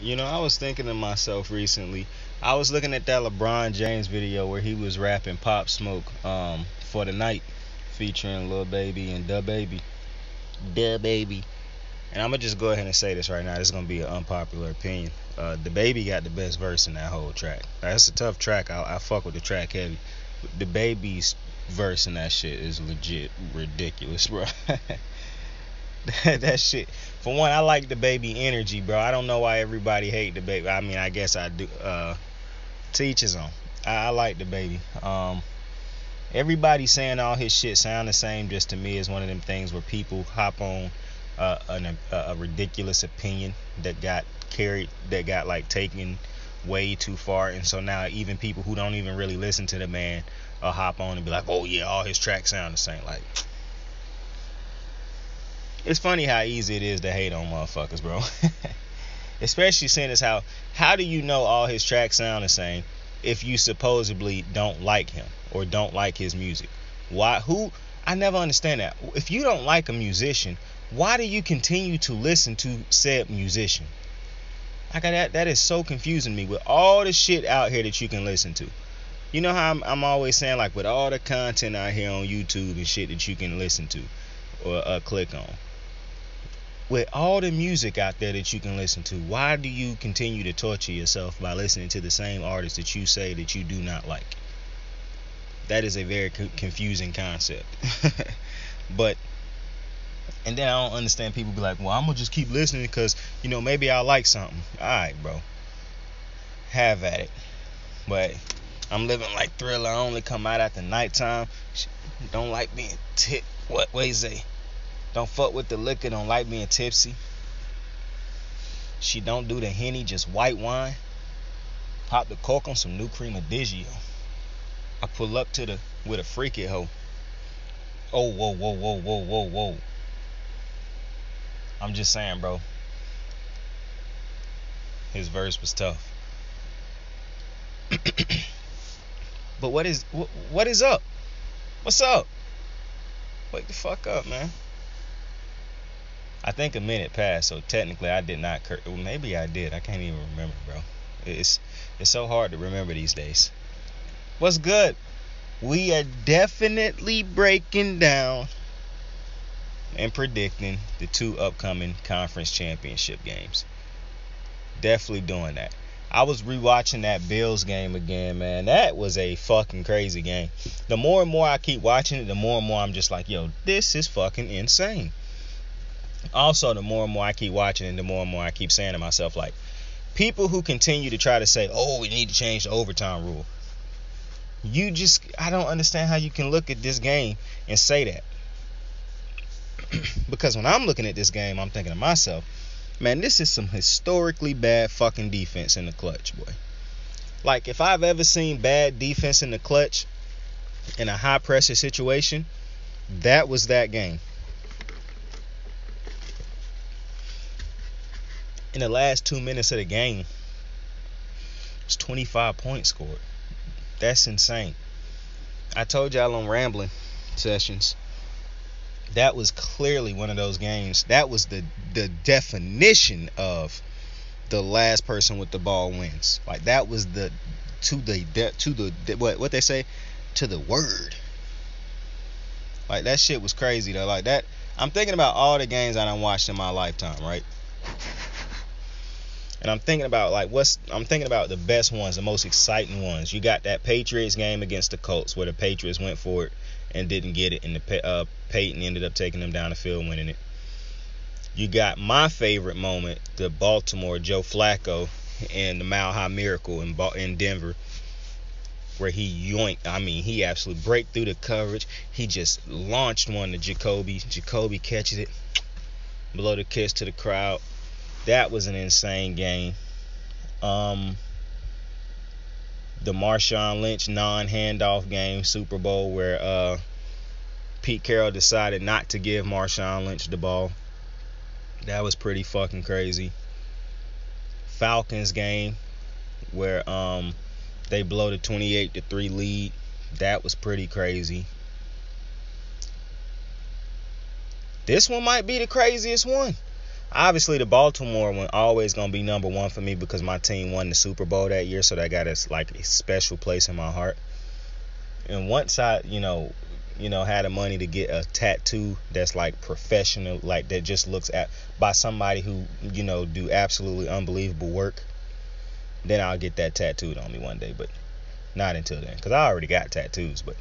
I was thinking to myself recently. I was looking at that LeBron James video where he was rapping Pop Smoke for the night, featuring Lil Baby and Da Baby. Da Baby. And I'm gonna just go ahead and say this right now. This is gonna be an unpopular opinion. The Baby got the best verse in that whole track. That's a tough track. I fuck with the track heavy. The Baby's verse in that shit is legit ridiculous, bro. That shit. For one, I like the Baby energy, bro. I don't know why everybody hate the Baby. I mean, I guess I do. To each his own. I like the Baby. Everybody saying all his shit sound the same. Just to me, is one of them things where people hop on a ridiculous opinion that got carried, that got like taken way too far, and so now even people who don't even really listen to the man hop on and be like, oh yeah, all his tracks sound the same. Like, it's funny how easy it is to hate on motherfuckers, bro. Especially seeing as how do you know all his tracks sound the same if you supposedly don't like him or don't like his music? Why? I never understand that. If you don't like a musician, why do you continue to listen to said musician? That is so confusing to me, with all the shit out here that you can listen to. You know how I'm always saying, like, with all the content out here on YouTube and shit that you can listen to or click on. With all the music out there that you can listen to, why do you continue to torture yourself by listening to the same artists that you say that you do not like? That is a very confusing concept. And then I don't understand people be like, well, I'm gonna just keep listening because, maybe I'll like something. Alright, bro. Have at it. But I'm living like Thriller. I only come out at the nighttime. Don't like being what way say? Don't fuck with the liquor. Don't like being tipsy. She don't do the Henny, just white wine. Pop the cork on some new cream of Digio. I pull up with a freaky hoe. Oh, whoa, whoa, whoa, whoa, whoa, whoa. I'm just saying, bro. His verse was tough. But what is up? What's up? Wake the fuck up, man. I think a minute passed, so technically I did not well, maybe I did. I can't even remember, bro. It's so hard to remember these days. What's good? We are definitely breaking down and predicting the two upcoming conference championship games. Definitely doing that. I was rewatching that Bills game again, man. That was a fucking crazy game. The more and more I keep watching it, the more and more I'm just like, yo, this is fucking insane. Also, the more and more I keep watching it, the more and more I keep saying to myself, like, people who continue to try to say, oh, we need to change the overtime rule. I don't understand how you can look at this game and say that. Because when I'm looking at this game, I'm thinking to myself, man, this is some historically bad fucking defense in the clutch, boy. Like, if I've ever seen bad defense in the clutch in a high pressure situation, that was that game. In the last 2 minutes of the game, it's 25 points scored. That's insane. I told y'all on rambling sessions, that was clearly one of those games. That was the definition of the last person with the ball wins. Like, that was what they say, to the word. Like, that shit was crazy though. Like, that, I'm thinking about all the games I done watched in my lifetime, right? And I'm thinking about the best ones, the most exciting ones. You got that Patriots game against the Colts where the Patriots went for it and didn't get it, and the Peyton ended up taking them down the field, winning it. You got my favorite moment, the Baltimore Joe Flacco and the Mile High Miracle in Denver, where he absolutely break through the coverage. He just launched one to Jacoby. Jacoby catches it, blow the kiss to the crowd. That was an insane game. The Marshawn Lynch non-handoff game, Super Bowl, where Pete Carroll decided not to give Marshawn Lynch the ball. That was pretty fucking crazy. Falcons game, where they blow the 28-3 lead. That was pretty crazy. This one might be the craziest one. Obviously, the Baltimore one always gonna be number one for me because my team won the Super Bowl that year, so that got us like a special place in my heart. And once I, had the money to get a tattoo that's like professional, like that just looks at by somebody who, do absolutely unbelievable work, then I'll get that tattooed on me one day. But not until then, because I already got tattoos, but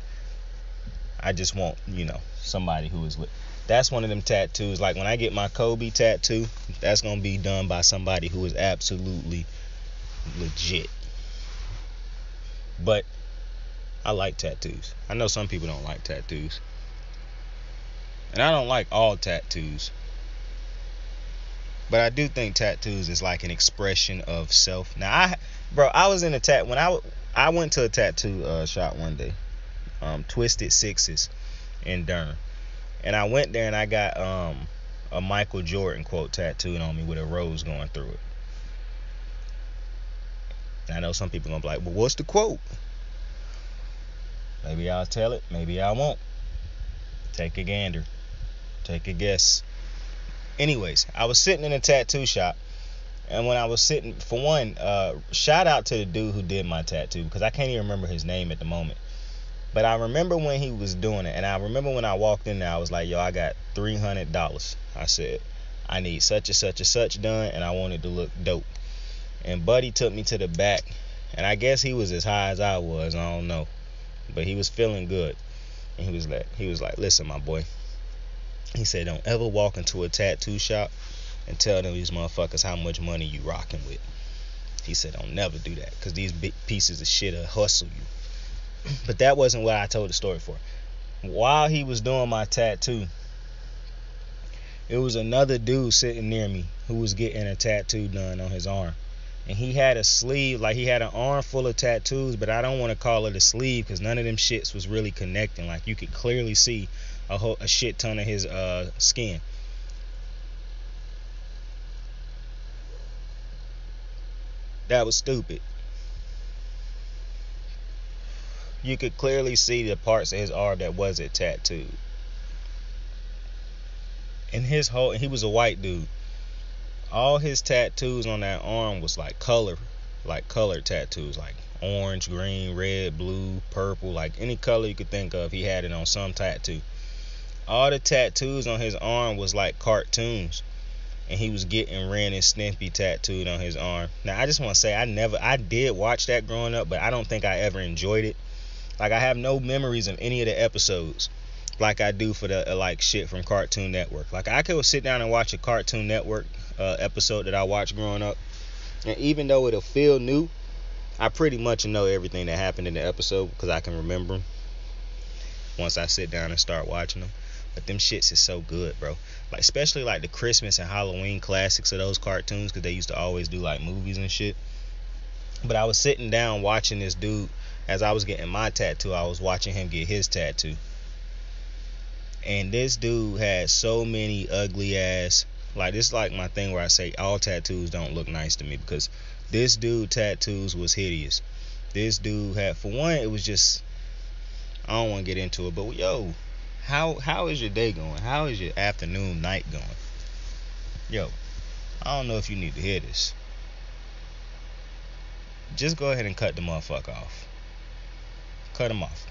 I just want, somebody who is that's one of them tattoos. Like when I get my Kobe tattoo, that's gonna be done by somebody who is absolutely legit. But I like tattoos. I know some people don't like tattoos, and I don't like all tattoos. But I do think tattoos is like an expression of self. Now, I was in a when I went to a tattoo shop one day, Twisted Sixes in Durham. And I went there and I got a Michael Jordan quote tattooed on me with a rose going through it. And I know some people gonna be like, well, what's the quote? Maybe I'll tell it, maybe I won't. Take a gander. Take a guess. Anyways, I was sitting in a tattoo shop, and when I was sitting, for one, shout out to the dude who did my tattoo, because I can't even remember his name at the moment. But I remember when he was doing it, and I remember when I walked in there, I was like, yo, I got $300. I said, I need such and such and such done, and I want it to look dope. And Buddy took me to the back, and I guess he was as high as I was, I don't know. But he was feeling good. And he was like, listen, my boy. He said, don't ever walk into a tattoo shop and tell them these motherfuckers how much money you rocking with. He said, don't never do that, because these big pieces of shit will hustle you. But that wasn't what I told the story for. While he was doing my tattoo, it was another dude sitting near me who was getting a tattoo done on his arm. And he had a sleeve, like he had an arm full of tattoos, but I don't want to call it a sleeve because none of them shits was really connecting. Like you could clearly see a shit ton of his skin. That was stupid. You could clearly see the parts of his arm that wasn't tattooed. And he was a white dude. All his tattoos on that arm was like color tattoos, like orange, green, red, blue, purple, like any color you could think of. He had it on some tattoo. All the tattoos on his arm was like cartoons, and he was getting Ren and Stimpy tattooed on his arm. Now I just want to say I did watch that growing up, but I don't think I ever enjoyed it. Like I have no memories of any of the episodes like I do for the like shit from Cartoon Network. Like I could sit down and watch a Cartoon Network episode that I watched growing up, and even though it'll feel new, I pretty much know everything that happened in the episode because I can remember them once I sit down and start watching them. But them shits is so good, bro. Like especially like the Christmas and Halloween classics of those cartoons, because they used to always do like movies and shit. But I was sitting down watching this dude. As I was getting my tattoo, I was watching him get his tattoo. And this dude had so many ugly ass, like this is like my thing where I say all tattoos don't look nice to me, because this dude tattoos was hideous. This dude had, for one, it was just, I don't want to get into it, but yo, how is your day going? How is your afternoon, night going? Yo, I don't know if you need to hear this. Just go ahead and cut the motherfucker off. Cut him off.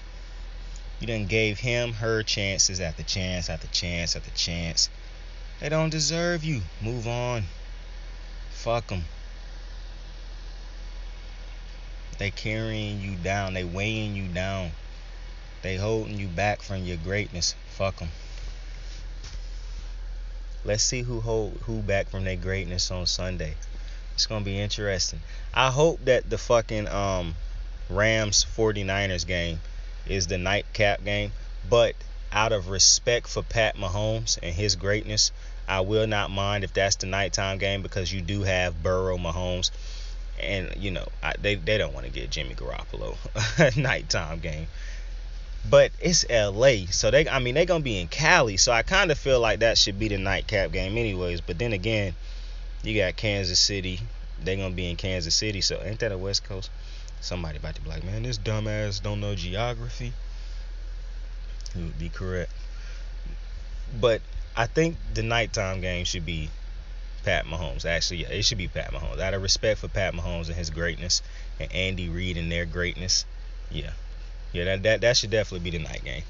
You done gave him, her chances after chance after chance after chance. They don't deserve you. Move on. Fuck them. They carrying you down. They weighing you down. They holding you back from your greatness. Fuck them. Let's see who back from their greatness on Sunday. It's gonna be interesting. I hope that the fucking Rams 49ers game is the nightcap game, but out of respect for Pat Mahomes and his greatness, I will not mind if that's the nighttime game, because you do have Burrow, Mahomes, and they don't want to get Jimmy Garoppolo a nighttime game. But it's LA, so they gonna be in Cali, so I kind of feel like that should be the nightcap game anyways. But then again, you got Kansas City. They gonna be in Kansas City, so ain't that a West Coast? Somebody about to be like, man, this dumbass don't know geography. He would be correct. But I think the nighttime game should be Pat Mahomes. Actually, yeah, it should be Pat Mahomes. Out of respect for Pat Mahomes and his greatness, and Andy Reid and their greatness, yeah, that should definitely be the night game,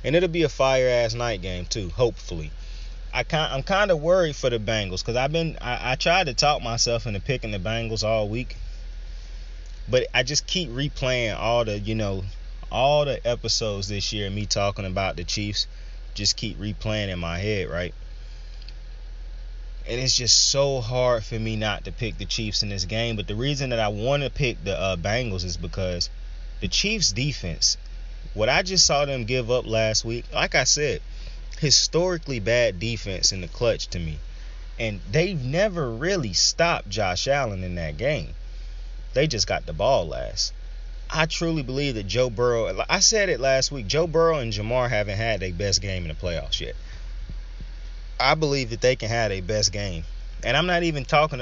and it'll be a fire ass night game too. Hopefully, I'm kind of worried for the Bengals because I tried to talk myself into picking the Bengals all week, but I just keep replaying all the episodes this year, me talking about the Chiefs, just keep replaying in my head, right? And it's just so hard for me not to pick the Chiefs in this game. But the reason that I want to pick the Bengals is because the Chiefs defense, what I just saw them give up last week, like I said, historically bad defense in the clutch to me. And they've never really stopped Josh Allen in that game. They just got the ball last. I truly believe that Joe Burrow, I said it last week, Joe Burrow and Jamar haven't had their best game in the playoffs yet. I believe that they can have their best game. And I'm not even thinking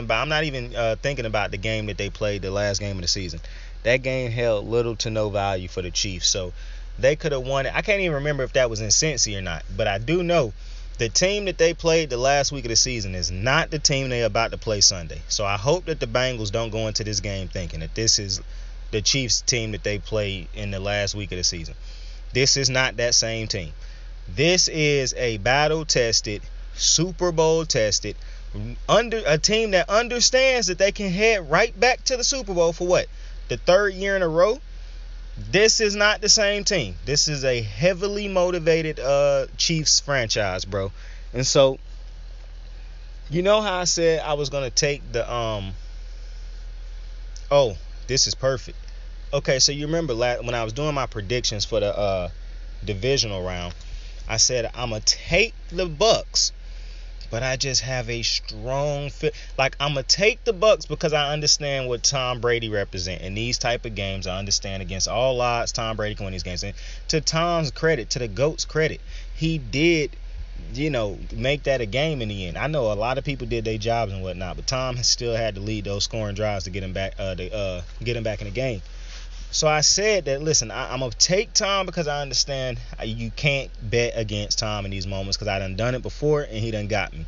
about the game that they played, the last game of the season. That game held little to no value for the Chiefs. So they could have won it. I can't even remember if that was in Cincy or not. But I do know the team that they played the last week of the season is not the team they're about to play Sunday. So I hope that the Bengals don't go into this game thinking that this is the Chiefs team that they played in the last week of the season. This is not that same team. This is a battle-tested, Super Bowl tested, under a team that understands that they can head right back to the Super Bowl for what? The third year in a row? This is not the same team. This is a heavily motivated Chiefs franchise, bro. And so, you know how I said I was going to take the this is perfect. Okay, so you remember when I was doing my predictions for the divisional round, I said I'm going to take the Bucks. But I just have a strong feel. Like, I'm going to take the Bucks because I understand what Tom Brady represents. In these type of games, I understand against all odds, Tom Brady can win these games. And to Tom's credit, to the GOAT's credit, he did, make that a game in the end. I know a lot of people did their jobs and whatnot, but Tom has still had to lead those scoring drives to get him back, get him back in the game. So I said that, listen, I'm going to take Tom because I understand you can't bet against Tom in these moments because I done it before and he done got me.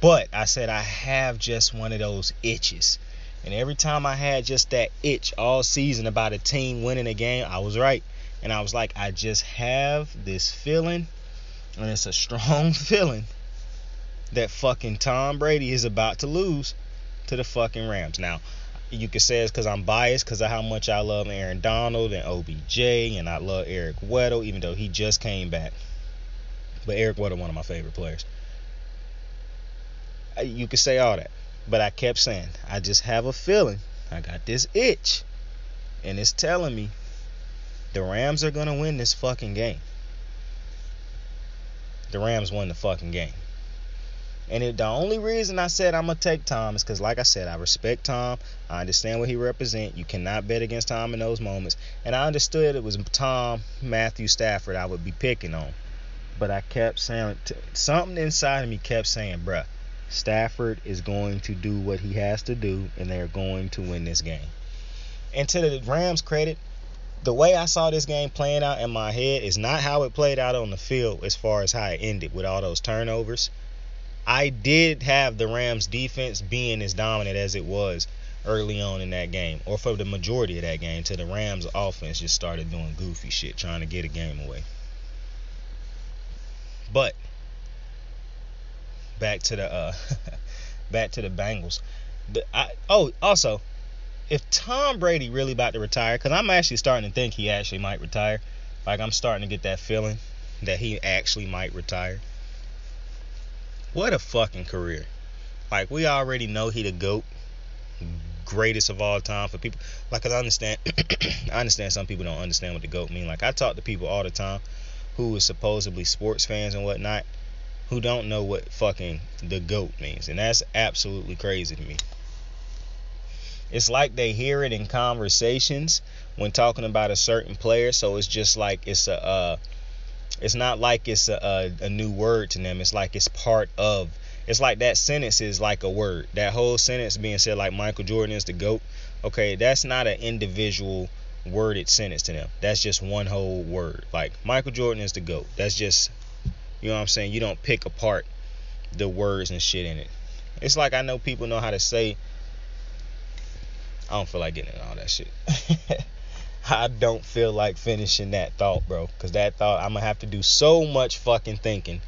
But I said I have just one of those itches. And every time I had just that itch all season about a team winning a game, I was right. And I was like, I just have this feeling, and it's a strong feeling, that fucking Tom Brady is about to lose to the fucking Rams. Now, you could say it's because I'm biased because of how much I love Aaron Donald and OBJ, and I love Eric Weddle, even though he just came back. But Eric Weddle, one of my favorite players. You could say all that. But I kept saying, I just have a feeling. I got this itch. And it's telling me the Rams are going to win this fucking game. The Rams won the fucking game. And the only reason I said I'm going to take Tom is because, like I said, I respect Tom. I understand what he represents. You cannot bet against Tom in those moments. And I understood it was Tom, Matthew Stafford I would be picking on. But I kept saying, something inside of me kept saying, bruh, Stafford is going to do what he has to do, and they're going to win this game. And to the Rams' credit, the way I saw this game playing out in my head is not how it played out on the field as far as how it ended with all those turnovers. I did have the Rams defense being as dominant as it was early on in that game, or for the majority of that game, till the Rams offense just started doing goofy shit, trying to get a game away. But back to the Bengals. Also, if Tom Brady really about to retire, because I'm actually starting to think he actually might retire. Like, I'm starting to get that feeling that he actually might retire. What a fucking career. Like, we already know he the GOAT, greatest of all time for people. Like, 'cause I understand some people don't understand what the GOAT mean. Like, I talk to people all the time who is supposedly sports fans and whatnot, who don't know what fucking the GOAT means. And that's absolutely crazy to me. It's like they hear it in conversations when talking about a certain player, so it's just like it's not like it's a new word to them. It's like it's part of. It's like that sentence is like a word. That whole sentence being said, like Michael Jordan is the GOAT. Okay, that's not an individual worded sentence to them. That's just one whole word. Like, Michael Jordan is the GOAT. That's just, you know what I'm saying? You don't pick apart the words and shit in it It's like I know people know how to say, I don't feel like getting into all that shit. I don't feel like finishing that thought, bro. Because that thought, I'm going to have to do so much fucking thinking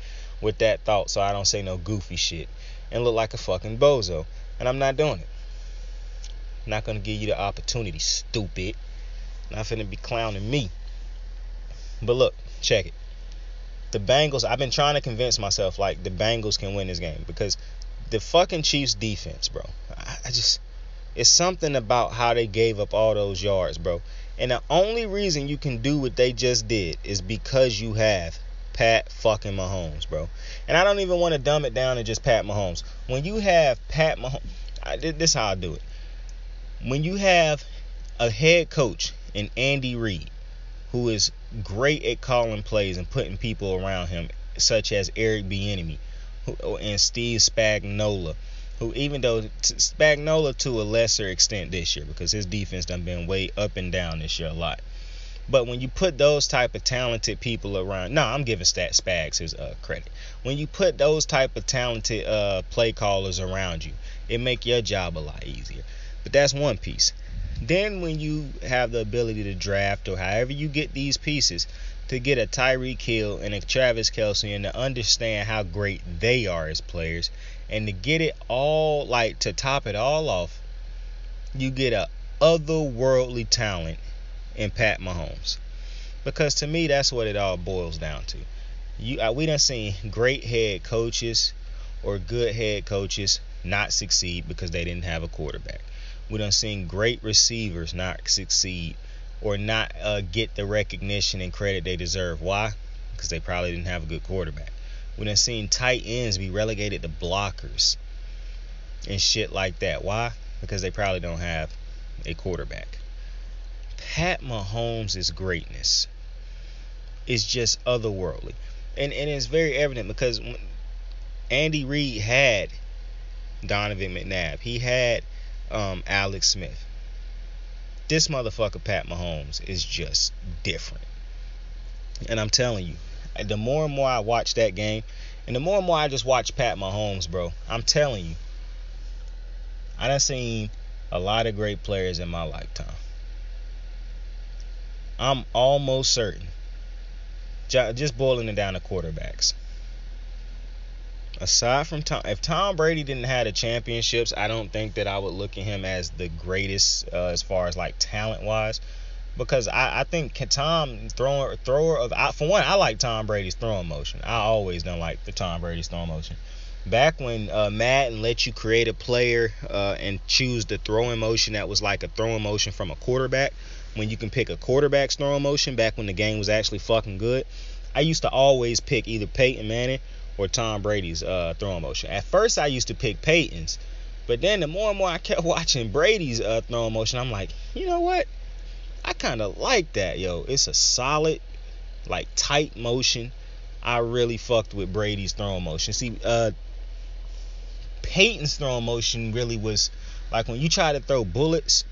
with that thought so I don't say no goofy shit and look like a fucking bozo. And I'm not doing it. I'm not going to give you the opportunity, stupid. Not finna be clowning me. But look, check it. The Bengals, I've been trying to convince myself like the Bengals can win this game because the fucking Chiefs defense, bro. I just, it's something about how they gave up all those yards, bro. And the only reason you can do what they just did is because you have Pat fucking Mahomes, bro. And I don't even want to dumb it down to just Pat Mahomes. When you have Pat Mahomes, this is how I do it. When you have a head coach in Andy Reid, who is great at calling plays and putting people around him, such as Eric Bieniemy and Steve Spagnuolo, who even though Spagnuolo to a lesser extent this year because his defense done been way up and down this year a lot. But when you put those type of talented people around, I'm giving Spags his credit. When you put those type of talented play callers around you, it make your job a lot easier. But that's one piece. Then when you have the ability to draft or however you get these pieces to get a Tyreek Hill and a Travis Kelce and to understand how great they are as players and to get it all, like to top it all off, you get a otherworldly talent in Pat Mahomes. Because to me, that's what it all boils down to. We done seen great head coaches or good head coaches not succeed because they didn't have a quarterback. We done seen great receivers not succeed or not get the recognition and credit they deserve. Why? Because they probably didn't have a good quarterback. We done seen tight ends be relegated to blockers and shit like that. Why? Because they probably don't have a quarterback. Pat Mahomes' greatness is just otherworldly. And it's very evident because Andy Reid had Donovan McNabb. He had Alex Smith. This motherfucker Pat Mahomes is just different. And I'm telling you, the more and more I watch that game, and the more and more I just watch Pat Mahomes, bro, I'm telling you, I done seen a lot of great players in my lifetime. I'm almost certain, just boiling it down to quarterbacks, aside from Tom, if Tom Brady didn't have the championships, I don't think that I would look at him as the greatest as far as like talent wise, because I think Tom thrower of, for one, I like Tom Brady's throwing motion. I always done like the Tom Brady's throwing motion. Back when Madden let you create a player and choose the throwing motion that was like a throwing motion from a quarterback, when you can pick a quarterback's throwing motion back when the game was actually fucking good, I used to always pick either Peyton Manning or Tom Brady's throwing motion. At first, I used to pick Peyton's, but then the more and more I kept watching Brady's throwing motion, I'm like, you know what? I kind of like that, yo. It's a solid, like, tight motion. I really fucked with Brady's throwing motion. See, Peyton's throwing motion really was, like, when you try to throw bullets,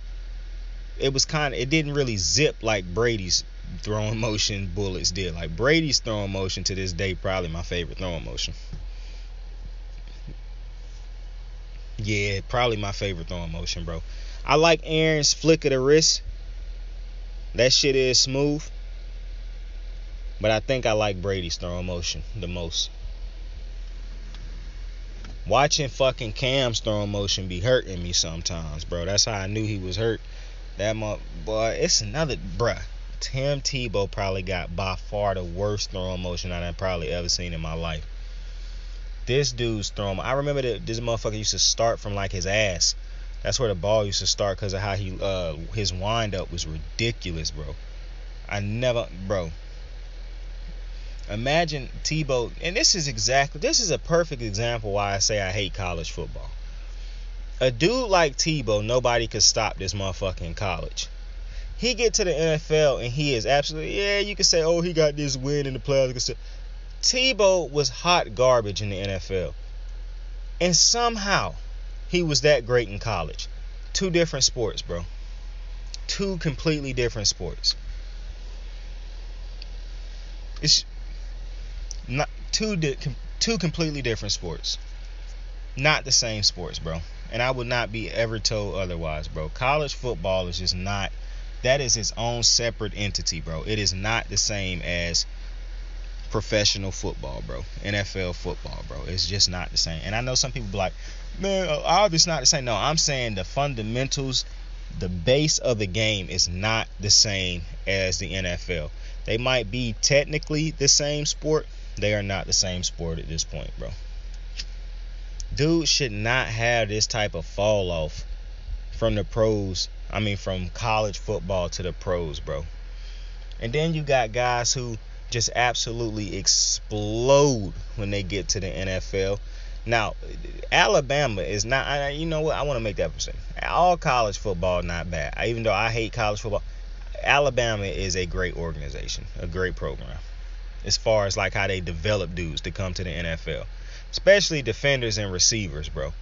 it didn't really zip like Brady's throwing motion bullets did. Like Brady's throwing motion to this day, probably my favorite throwing motion. Yeah, probably my favorite throwing motion, bro. I like Aaron's flick of the wrist. That shit is smooth. But I think I like Brady's throwing motion the most. Watching fucking Cam's throwing motion be hurting me sometimes, bro. That's how I knew he was hurt. That boy, it's another, bruh. Tim Tebow probably got by far the worst throwing motion I've probably ever seen in my life. This dude's throwing, I remember that this motherfucker used to start from like his ass. That's where the ball used to start because of how his wind up was ridiculous, bro. Bro. Imagine Tebow, and this is a perfect example why I say I hate college football. A dude like Tebow, nobody could stop this motherfucker in college. He get to the NFL and he is absolutely, you can say, oh, he got this win in the playoffs. Tebow was hot garbage in the NFL. And somehow he was that great in college. Two different sports, bro. Two completely different sports. It's not two completely different sports. Not the same sports, bro. And I would not be ever told otherwise, bro. College football is just not. That is its own separate entity, bro. It is not the same as professional football, bro. NFL football, bro. It's just not the same. And I know some people be like, man, obviously not the same. No, I'm saying the fundamentals, the base of the game is not the same as the NFL. They might be technically the same sport. They are not the same sport at this point, bro. Dude should not have this type of fall off from the pros. I mean, from college football to the pros, bro. And then you got guys who just absolutely explode when they get to the NFL. Now, Alabama is not. You know what? I want to make that percent. All college football not bad. Even though I hate college football, Alabama is a great organization, a great program, as far as like how they develop dudes to come to the NFL, especially defenders and receivers, bro.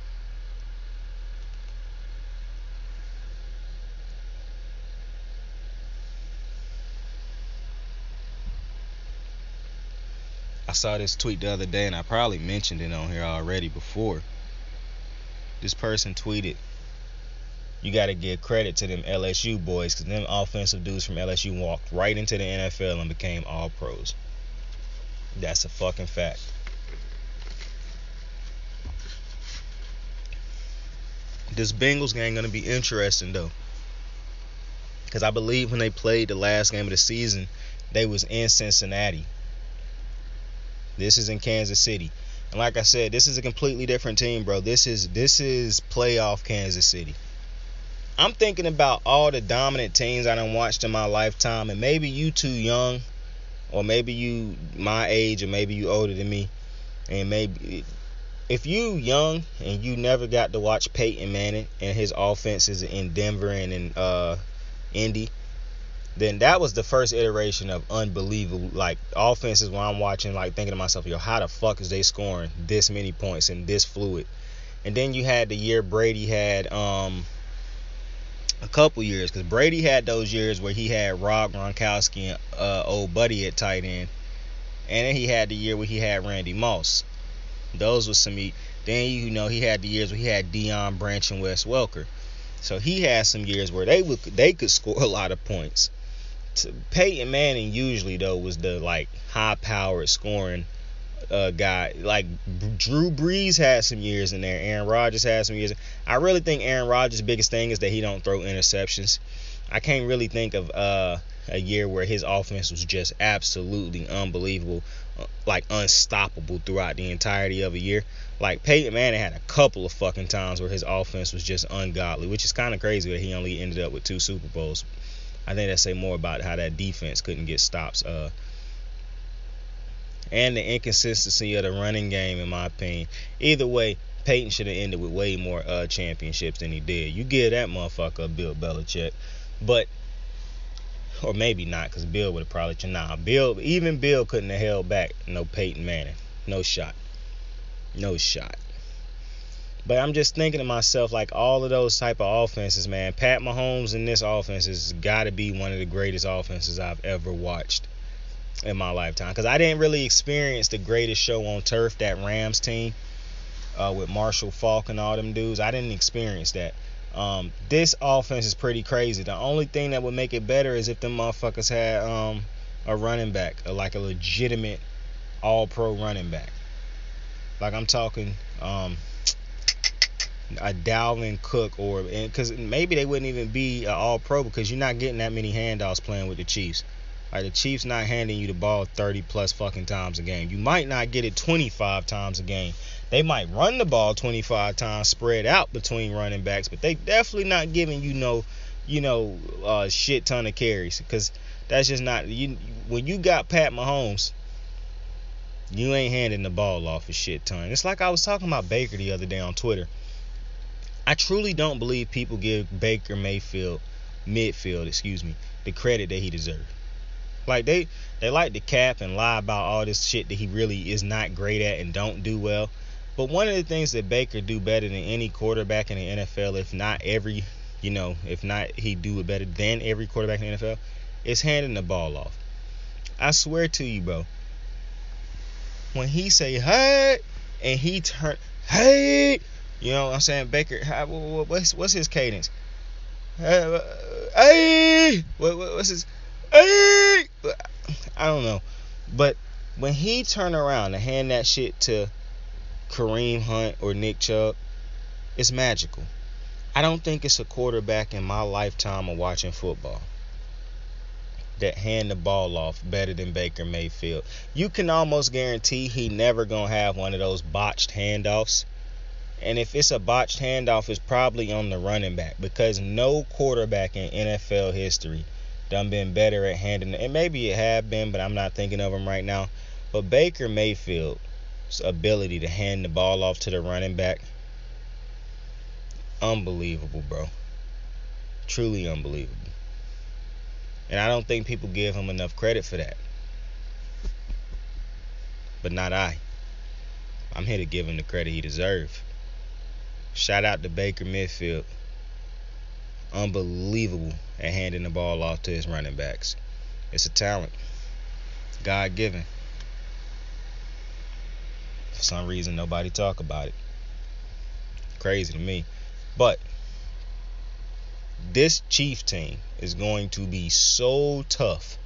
I saw this tweet the other day, and I probably mentioned it on here already before. This person tweeted, you got to give credit to them LSU boys, because them offensive dudes from LSU walked right into the NFL and became all pros. That's a fucking fact. This Bengals game going to be interesting, though, because I believe when they played the last game of the season, they was in Cincinnati. This is in Kansas City. And like I said, this is a completely different team, bro. This is playoff Kansas City. I'm thinking about all the dominant teams I done watched in my lifetime, and maybe you too young, or maybe you my age, or maybe you older than me, and maybe if you young and you never got to watch Peyton Manning and his offenses in Denver and in Indy, then that was the first iteration of unbelievable like offenses where I'm watching, like thinking to myself, yo, how the fuck is they scoring this many points and this fluid? And then you had the year Brady had a couple years, because Brady had those years where he had Rob Gronkowski and old buddy at tight end, and then he had the year where he had Randy Moss. Those was some. Then he had the years where he had Deion Branch and Wes Welker. So he had some years where they could score a lot of points. Peyton Manning usually though was the like high powered scoring guy. Like Drew Brees had some years in there. Aaron Rodgers had some years. I really think Aaron Rodgers' biggest thing is that he don't throw interceptions. I can't really think of a year where his offense was just absolutely unbelievable, like unstoppable throughout the entirety of a year. Like Peyton Manning had a couple of fucking times where his offense was just ungodly, which is kind of crazy that he only ended up with 2 Super Bowls. I think that say more about how that defense couldn't get stops, and the inconsistency of the running game, in my opinion. Either way, Peyton should have ended with way more championships than he did. You give that motherfucker Bill Belichick, but or maybe not, because Bill would have probably even Bill couldn't have held back no Peyton Manning. No shot. But I'm just thinking to myself, like all of those type of offenses, man, Pat Mahomes in this offense has got to be one of the greatest offenses I've ever watched in my lifetime. Because I didn't really experience the greatest show on turf, that Rams team with Marshall Faulk and all them dudes. I didn't experience that. This offense is pretty crazy. The only thing that would make it better is if them motherfuckers had a running back, like a legitimate all-pro running back. Like I'm talking a Dalvin Cook, or because maybe they wouldn't even be all-pro, because you're not getting that many handoffs playing with the Chiefs. Like the Chiefs not handing you the ball 30 plus fucking times a game. You might not get it 25 times a game. They might run the ball 25 times spread out between running backs, but they definitely not giving you shit ton of carries, because that's just not you. When you got Pat Mahomes, you ain't handing the ball off a shit ton. It's like I was talking about Baker the other day on Twitter. I truly don't believe people give Baker Mayfield, the credit that he deserves. Like they like to cap and lie about all this shit that he really is not great at and don't do well. But one of the things that Baker do better than any quarterback in the NFL, if not he do it better than every quarterback in the NFL, is handing the ball off. I swear to you, bro. When he say, hey, and he turn, Hey, you know what I'm saying? Baker, what's his cadence? Hey, what's his? Hey, I don't know, but when he turn around and hand that shit to Kareem Hunt or Nick Chubb, it's magical. I don't think it's a quarterback in my lifetime of watching football that hand the ball off better than Baker Mayfield. You can almost guarantee he never gonna have one of those botched handoffs. And if it's a botched handoff, it's probably on the running back, because no quarterback in NFL history done been better at handing it. And maybe it have been, but I'm not thinking of him right now. But Baker Mayfield's ability to hand the ball off to the running back, unbelievable, bro. Truly unbelievable. And I don't think people give him enough credit for that. But not I. I'm here to give him the credit he deserves. Shout out to Baker Mayfield. Unbelievable at handing the ball off to his running backs. It's a talent. God given. For some reason, nobody talk about it. Crazy to me. But this Chief team is going to be so tough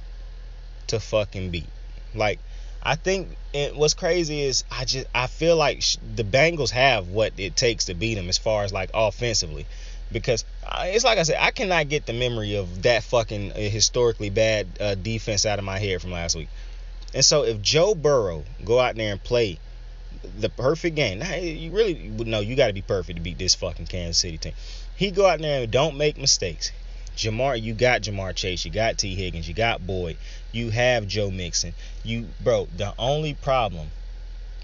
to fucking beat. Like, I think what's crazy is I feel like the Bengals have what it takes to beat them as far as like offensively, because it's like I said, I cannot get the memory of that fucking historically bad defense out of my head from last week. And so if Joe Burrow go out there and play the perfect game, now you really would know you got to be perfect to beat this fucking Kansas City team. He go out there and don't make mistakes. You got Jamar Chase, you got T. Higgins, you got Boyd, you have Joe Mixon. The only problem,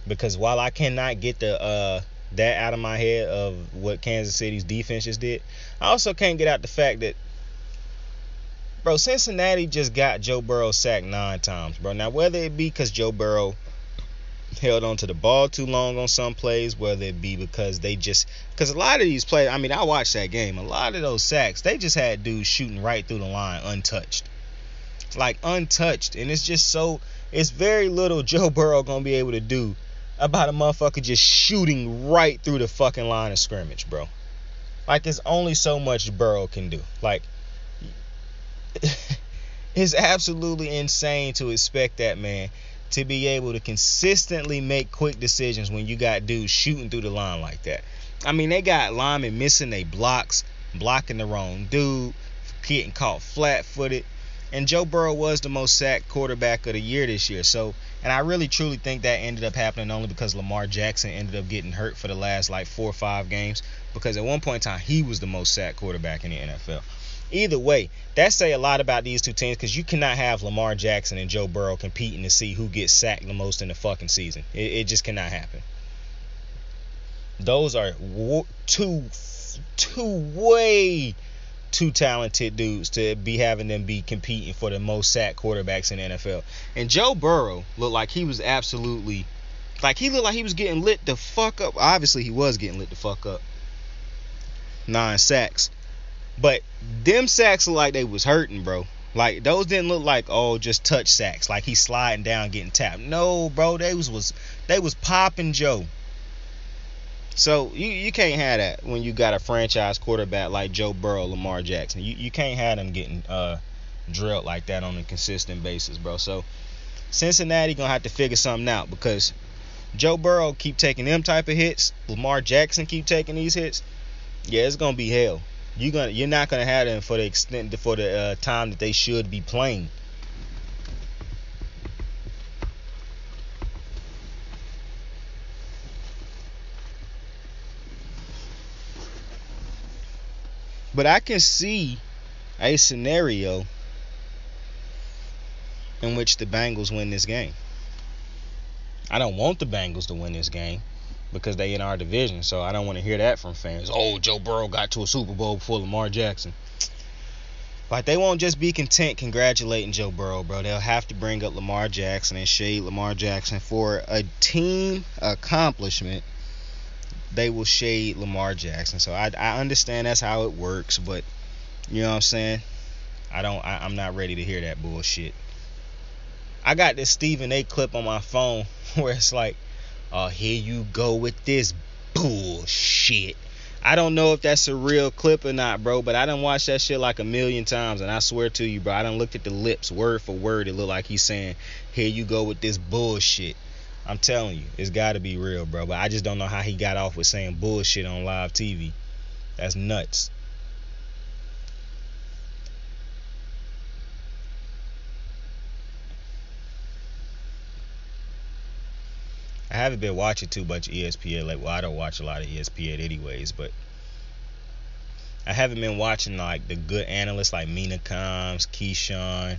because while I cannot get that out of my head of what Kansas City's defense just did, I also can't get out the fact that, bro, Cincinnati just got Joe Burrow sacked 9 times, bro. Now, whether it be because Joe Burrow held on to the ball too long on some plays, whether it be because a lot of these plays, I mean, I watched that game, a lot of those sacks, they just had dudes shooting right through the line untouched. Like, untouched. And it's very little Joe Burrow gonna be able to do about a motherfucker just shooting right through the fucking line of scrimmage, bro. Like, it's only so much Burrow can do. Like, it's absolutely insane to expect that man to be able to consistently make quick decisions when you got dudes shooting through the line like that. I mean, they got linemen missing their blocks, blocking the wrong dude, getting caught flat-footed. And Joe Burrow was the most sacked quarterback of the year this year. So, and I really truly think that ended up happening only because Lamar Jackson ended up getting hurt for the last like 4 or 5 games. Because at one point in time, he was the most sacked quarterback in the NFL. Either way, that say a lot about these two teams, because you cannot have Lamar Jackson and Joe Burrow competing to see who gets sacked the most in the fucking season. It just cannot happen. Those are two way too talented dudes to be having them be competing for the most sacked quarterbacks in the NFL. And Joe Burrow looked like he was absolutely, like, he looked like he was getting lit the fuck up. Obviously, he was getting lit the fuck up. 9 sacks. But them sacks look like they was hurting, bro. Like, those didn't look like, just touch sacks, like he's sliding down getting tapped. No, bro, they was popping Joe. So you can't have that when you got a franchise quarterback like Joe Burrow, Lamar Jackson. You can't have them getting drilled like that on a consistent basis, bro. So Cincinnati gonna have to figure something out, because Joe Burrow keep taking them type of hits, Lamar Jackson keep taking these hits. Yeah, it's gonna be hell. You're not gonna have them for the time that they should be playing. But I can see a scenario in which the Bengals win this game. I don't want the Bengals to win this game because they in our division, so I don't want to hear that from fans. Oh, Joe Burrow got to a Super Bowl before Lamar Jackson. Like, they won't just be content congratulating Joe Burrow, bro. They'll have to bring up Lamar Jackson and shade Lamar Jackson for a team accomplishment. They will shade Lamar Jackson. So I understand that's how it works, but you know what I'm saying? I'm not ready to hear that bullshit. I got this Stephen A clip on my phone where it's like, here you go with this bullshit. I don't know if that's a real clip or not, bro, but I done watched that shit like a million times, and I swear to you, bro, I done looked at the lips word for word. It looked like he's saying, here you go with this bullshit. I'm telling you, it's got to be real, bro, but I just don't know how he got off with saying bullshit on live TV. That's nuts. I haven't been watching too much ESPN. Like, well, I don't watch a lot of ESPN anyways, but I haven't been watching like the good analysts like Mina Kimes, Keyshawn.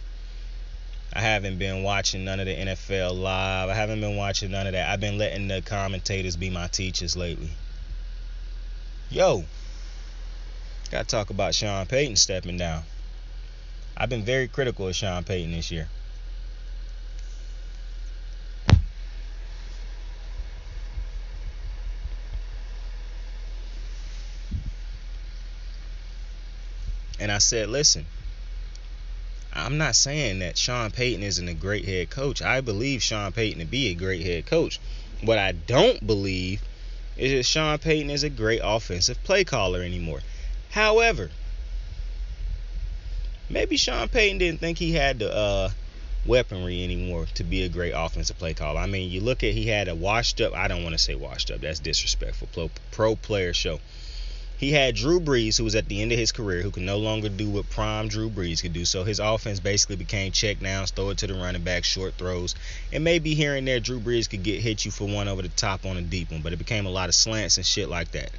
I haven't been watching none of the NFL live. I haven't been watching none of that. I've been letting the commentators be my teachers lately. Yo, gotta talk about Sean Payton stepping down. I've been very critical of Sean Payton this year. And I said, listen, I'm not saying that Sean Payton isn't a great head coach. I believe Sean Payton to be a great head coach. What I don't believe is that Sean Payton is a great offensive play caller anymore. However, maybe Sean Payton didn't think he had the weaponry anymore to be a great offensive play caller. I mean, you look at, he had a washed up, I don't want to say washed up, that's disrespectful, pro player show. He had Drew Brees, who was at the end of his career, who could no longer do what prime Drew Brees could do. So his offense basically became check downs, throw it to the running back, short throws. And maybe here and there Drew Brees could hit you for one over the top on a deep one. But it became a lot of slants and shit like that.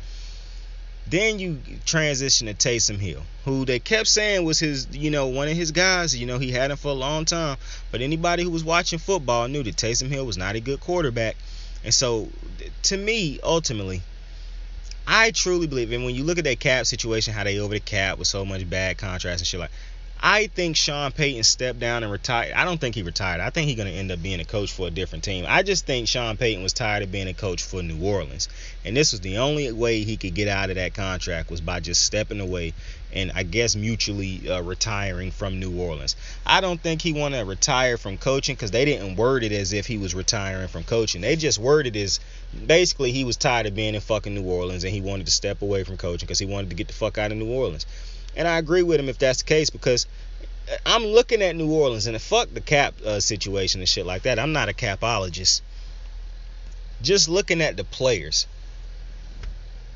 Then you transition to Taysom Hill, who they kept saying was his, one of his guys. He had him for a long time. But anybody who was watching football knew that Taysom Hill was not a good quarterback. And so, to me, ultimately, I truly believe, and when you look at that cap situation, how they over the cap with so much bad contracts and shit like, I think Sean Payton stepped down and retired. I don't think he retired. I think he's going to end up being a coach for a different team. I just think Sean Payton was tired of being a coach for New Orleans. And this was the only way he could get out of that contract was by just stepping away and I guess mutually retiring from New Orleans. I don't think he want to retire from coaching because they didn't word it as if he was retiring from coaching. They just worded it as basically he was tired of being in fucking New Orleans and he wanted to step away from coaching because he wanted to get the fuck out of New Orleans. And I agree with him if that's the case because I'm looking at New Orleans and fuck the cap situation and shit like that. I'm not a capologist. Just looking at the players.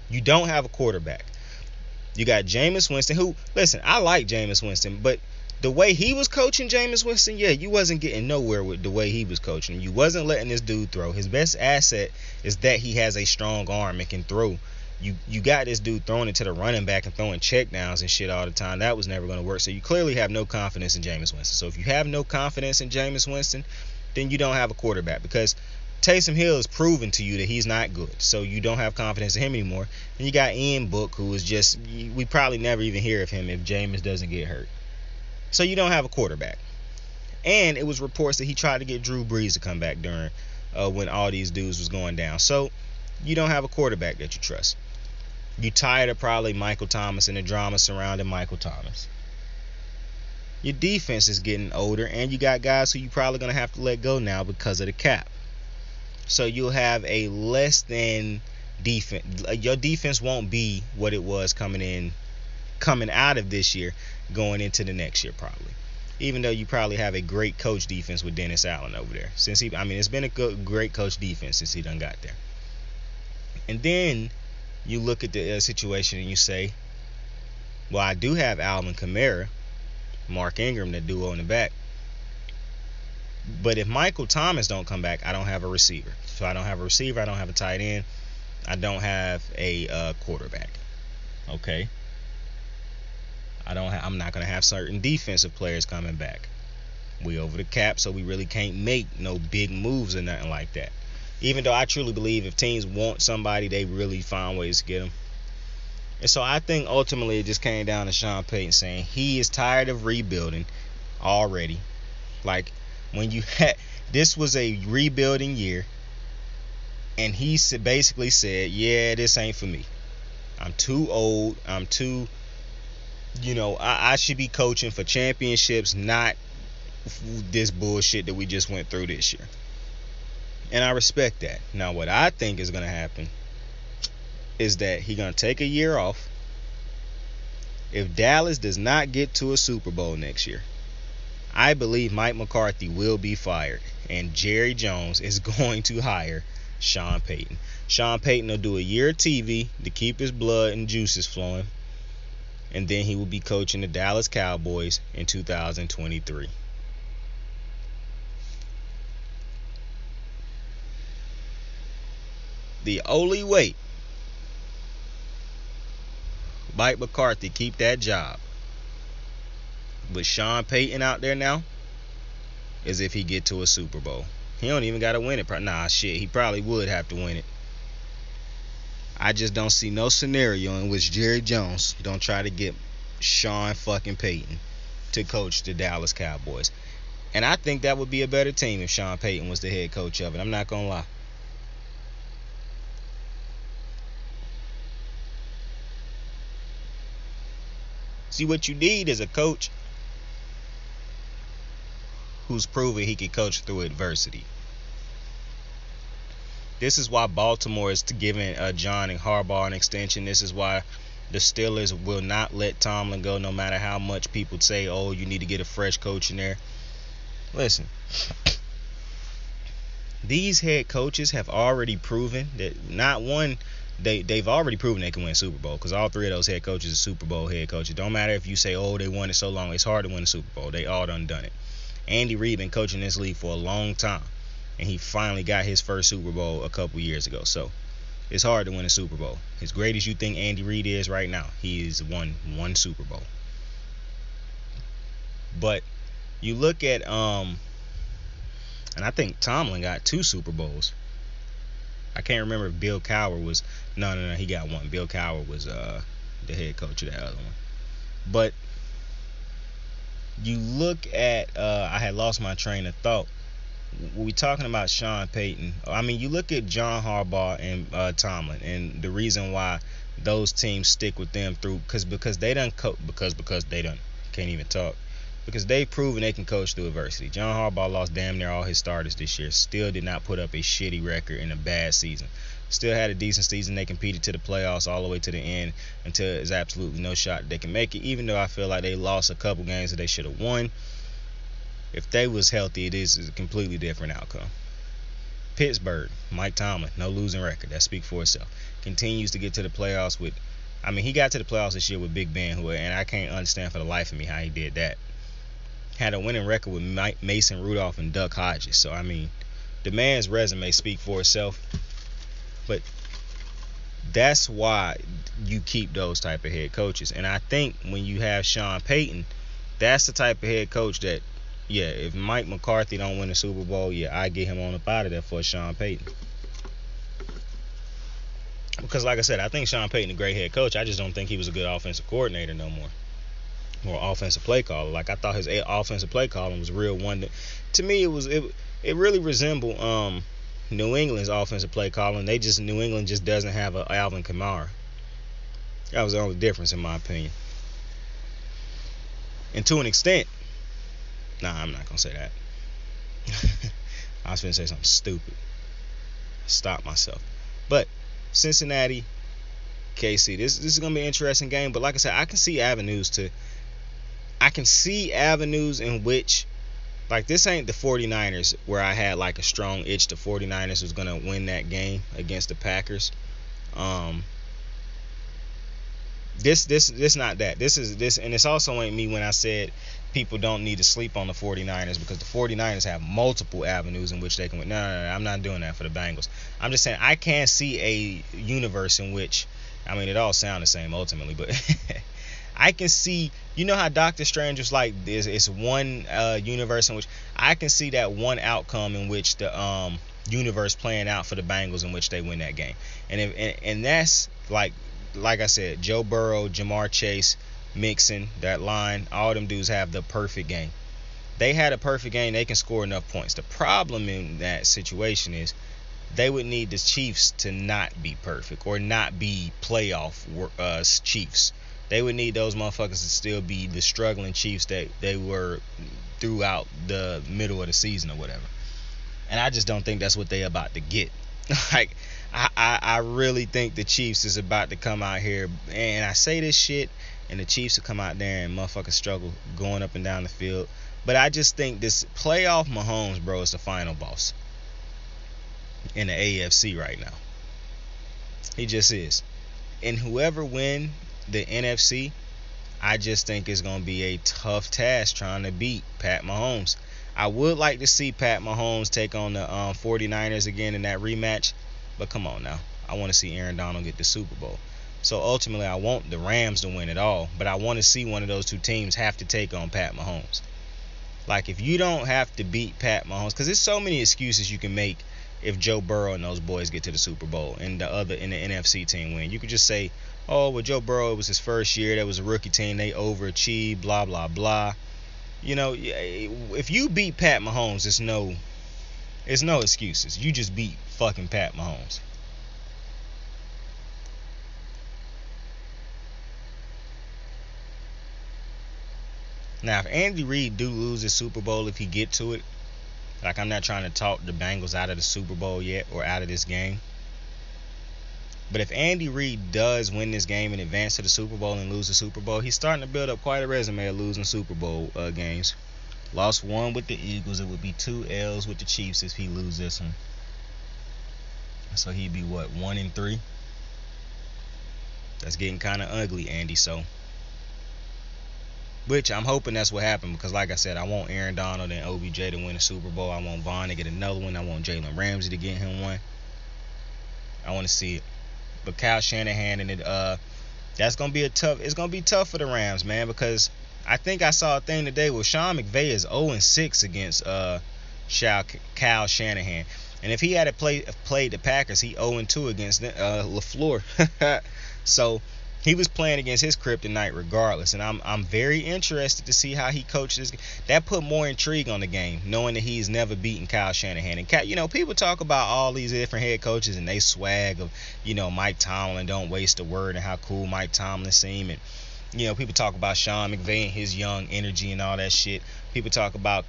You don't have a quarterback. You got Jameis Winston, who, listen, I like Jameis Winston, but the way he was coaching Jameis Winston, yeah, you wasn't getting nowhere with the way he was coaching. You wasn't letting this dude throw. His best asset is that he has a strong arm and can throw. You got this dude throwing it to the running back and throwing check downs and shit all the time. That was never going to work. So you clearly have no confidence in Jameis Winston. So if you have no confidence in Jameis Winston, then you don't have a quarterback because Taysom Hill has proven to you that he's not good. So you don't have confidence in him anymore. And you got Ian Book, who is just, we probably never even hear of him if Jameis doesn't get hurt. So you don't have a quarterback. And it was reports that he tried to get Drew Brees to come back during when all these dudes was going down. So you don't have a quarterback that you trust. You tired of probably Michael Thomas and the drama surrounding Michael Thomas. Your defense is getting older, and you got guys who you probably going to have to let go now because of the cap. So you'll have a less than defense. Your defense won't be what it was coming out of this year, going into the next year probably. Even though you probably have a great coach defense with Dennis Allen over there. It's been a great coach defense since he done got there. And then you look at the situation and you say, well, I do have Alvin Kamara, Mark Ingram, that duo in the back. But if Michael Thomas don't come back, I don't have a receiver. So I don't have a receiver. I don't have a tight end. I don't have a quarterback. Okay. I'm not going to have certain defensive players coming back. We over the cap, so we really can't make no big moves or nothing like that. Even though I truly believe if teams want somebody, they really find ways to get them. And so I think ultimately it just came down to Sean Payton saying he is tired of rebuilding already. Like, when you had, this was a rebuilding year, and he basically said, yeah, this ain't for me. I'm too old. I'm too, I should be coaching for championships, not this bullshit that we just went through this year. And I respect that. Now, what I think is going to happen is that he gonna take a year off. If Dallas does not get to a Super Bowl next year, I believe Mike McCarthy will be fired, and Jerry Jones is going to hire Sean Payton. Sean Payton will do a year of TV to keep his blood and juices flowing, and then he will be coaching the Dallas Cowboys in 2023. The only way Mike McCarthy keep that job with Sean Payton out there now is if he get to a Super Bowl. He don't even got to win it. Nah, shit, he probably would have to win it. I just don't see no scenario in which Jerry Jones don't try to get Sean fucking Payton to coach the Dallas Cowboys. And I think that would be a better team if Sean Payton was the head coach of it. I'm not going to lie. See, what you need is a coach who's proven he can coach through adversity. This is why Baltimore is giving John and Harbaugh an extension. This is why the Steelers will not let Tomlin go, no matter how much people say, oh, you need to get a fresh coach in there. Listen, these head coaches have already proven that not one, they've already proven they can win a Super Bowl, because all three of those head coaches are Super Bowl head coaches. Don't matter if you say, oh, they won it so long. It's hard to win a Super Bowl. They all done it. Andy Reid been coaching this league for a long time, and he finally got his first Super Bowl a couple years ago. So it's hard to win a Super Bowl. As great as you think Andy Reid is right now, he has won one Super Bowl. But you look at and I think Tomlin got 2 Super Bowls. I can't remember if Bill Cowher was. No, he got one. Bill Cowher was the head coach of that other one. But you look at I had lost my train of thought. We talking about Sean Payton. I mean, you look at John Harbaugh and Tomlin, and the reason why those teams stick with them through because they done because they done can't even talk. Because they've proven they can coach through adversity. John Harbaugh lost damn near all his starters this year. Still did not put up a shitty record in a bad season. Still had a decent season. They competed to the playoffs all the way to the end until there's absolutely no shot they can make it. Even though I feel like they lost a couple games that they should have won. If they was healthy, it is a completely different outcome. Pittsburgh, Mike Tomlin, no losing record. That speaks for itself. Continues to get to the playoffs with. I mean, he got to the playoffs this year with Big Ben, and I can't understand for the life of me how he did that. Had a winning record with Mason Rudolph and Duck Hodges. So, I mean, the man's resume speaks for itself. But that's why you keep those type of head coaches. And I think when you have Sean Payton, that's the type of head coach that, yeah, if Mike McCarthy don't win the Super Bowl, yeah, I get him on up out of there for Sean Payton. Because, like I said, I think Sean Payton a great head coach. I just don't think he was a good offensive coordinator no more. Or offensive play caller. Like, I thought his offensive play calling was real one that, to me, it really resembled New England's offensive play calling. New England just doesn't have a Alvin Kamara. That was the only difference in my opinion. And to an extent, I'm not gonna say that. I was gonna say something stupid. Stop myself. But Cincinnati, KC, this is gonna be an interesting game. But like I said, I can see avenues in which, like, this ain't the 49ers where I had like a strong itch the 49ers was going to win that game against the Packers. This not that. This and it's also ain't me when I said people don't need to sleep on the 49ers, because the 49ers have multiple avenues in which they can win. No, I'm not doing that for the Bengals. I'm just saying I can't see a universe in which, I mean, it all sounds the same ultimately, but I can see, you know how Doctor Strange was like, it's one universe in which I can see that one outcome in which the universe playing out for the Bengals in which they win that game. And that's like I said, Joe Burrow, Jamar Chase, Mixon, that line, all them dudes have the perfect game. They had a perfect game, they can score enough points. The problem in that situation is they would need the Chiefs to not be perfect or not be playoff Chiefs. They would need those motherfuckers to still be the struggling Chiefs that they were throughout the middle of the season or whatever. And I just don't think that's what they about to get. Like, I really think the Chiefs is about to come out here, and I say this shit, and the Chiefs will come out there and motherfuckers struggle going up and down the field. But I just think this playoff Mahomes, bro, is the final boss in the AFC right now. He just is. And whoever win the NFC, I just think it's going to be a tough task trying to beat Pat Mahomes. I would like to see Pat Mahomes take on the 49ers again in that rematch. But come on now. I want to see Aaron Donald get the Super Bowl. So ultimately, I want the Rams to win it all. But I want to see one of those two teams have to take on Pat Mahomes. Like, if you don't have to beat Pat Mahomes, because there's so many excuses you can make if Joe Burrow and those boys get to the Super Bowl and the NFC team win. You could just say, oh, well, Joe Burrow, it was his first year. That was a rookie team. They overachieved, blah, blah, blah. You know, if you beat Pat Mahomes, it's no excuses. You just beat fucking Pat Mahomes. Now, if Andy Reid do lose the Super Bowl, if he get to it, like, I'm not trying to talk the Bengals out of the Super Bowl yet or out of this game. But if Andy Reid does win this game and advance to the Super Bowl and lose the Super Bowl, he's starting to build up quite a resume of losing Super Bowl games. Lost one with the Eagles. It would be 2 L's with the Chiefs if he loses this one. So he'd be, 1-3? That's getting kind of ugly, Andy. So, which I'm hoping that's what happened, because like I said, I want Aaron Donald and OBJ to win a Super Bowl. I want Vaughn to get another one. I want Jalen Ramsey to get him one. I want to see it. But Kyle Shanahan and it's gonna be tough for the Rams, man, because I think I saw a thing today where Sean McVay is 0-6 against Kyle Shanahan. And if he had played the Packers, he 0-2 against LaFleur. So he was playing against his kryptonite regardless, and I'm very interested to see how he coaches. That put more intrigue on the game, knowing that he's never beaten Kyle Shanahan. And people talk about all these different head coaches and they swag of, Mike Tomlin, don't waste a word, and how cool Mike Tomlin seemed. And people talk about Sean McVay and his young energy and all that shit. People talk about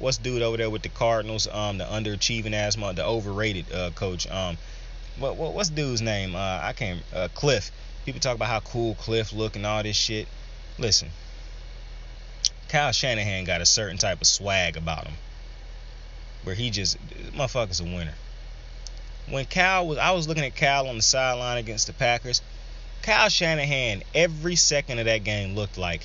what's dude over there with the Cardinals, the underachieving asthma, the overrated coach. What's dude's name? I can't. Cliff. People talk about how cool Cliff look and all this shit. Listen, Kyle Shanahan got a certain type of swag about him, where motherfucker's a winner. When I was looking at Kyle on the sideline against the Packers. Kyle Shanahan, every second of that game looked like,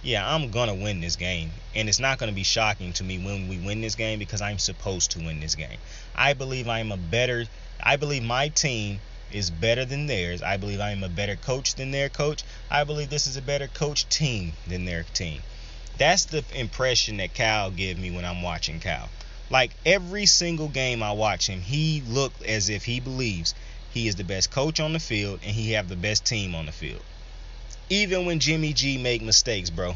yeah, I'm gonna win this game, and it's not gonna be shocking to me when we win this game, because I'm supposed to win this game. I believe my team is better than theirs. I believe I am a better coach than their coach. I believe this is a better coach team than their team. That's the impression that Kyle gives me when I'm watching Kyle. Like, every single game I watch him, he looked as if he believes he is the best coach on the field and he have the best team on the field. Even when Jimmy G make mistakes, bro,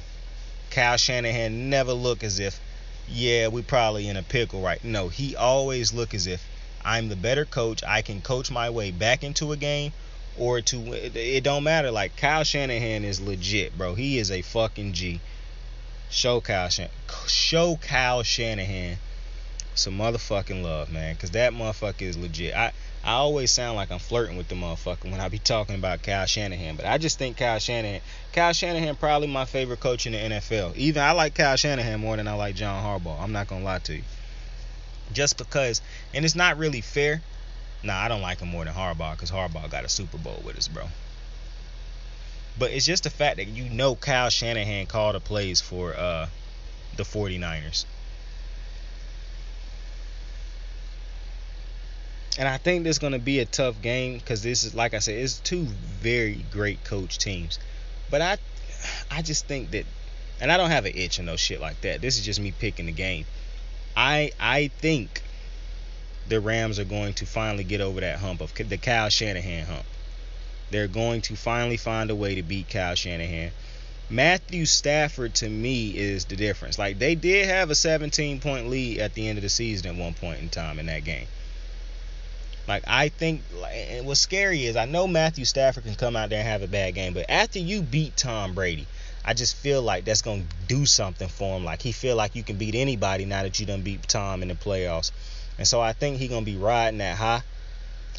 Kyle Shanahan never look as if, yeah, we probably in a pickle right. No, he always look as if I'm the better coach. I can coach my way back into a game or it don't matter. Like, Kyle Shanahan is legit, bro. He is a fucking G. Show Kyle Shanahan some motherfucking love, man, because that motherfucker is legit. I always sound like I'm flirting with the motherfucker when I be talking about Kyle Shanahan, but I just think Kyle Shanahan probably my favorite coach in the NFL. Even I like Kyle Shanahan more than I like John Harbaugh. I'm not gonna lie to you. Just because, and it's not really fair. Nah, I don't like him more than Harbaugh, because Harbaugh got a Super Bowl with us, bro. But it's just the fact that Kyle Shanahan called the plays for the 49ers. And I think this is going to be a tough game, because this is, like I said, it's two very great coach teams. But I just think that, and I don't have an itch or no shit like that. This is just me picking the game. I think the Rams are going to finally get over that hump of the Kyle Shanahan hump. They're going to finally find a way to beat Kyle Shanahan. Matthew Stafford, to me, is the difference. Like, they did have a 17-point lead at the end of the season at one point in time in that game. Like, I think, and what's scary is I know Matthew Stafford can come out there and have a bad game, but after you beat Tom Brady, I just feel like that's going to do something for him. Like, he feel like you can beat anybody now that you done beat Tom in the playoffs. And so I think he's going to be riding that high.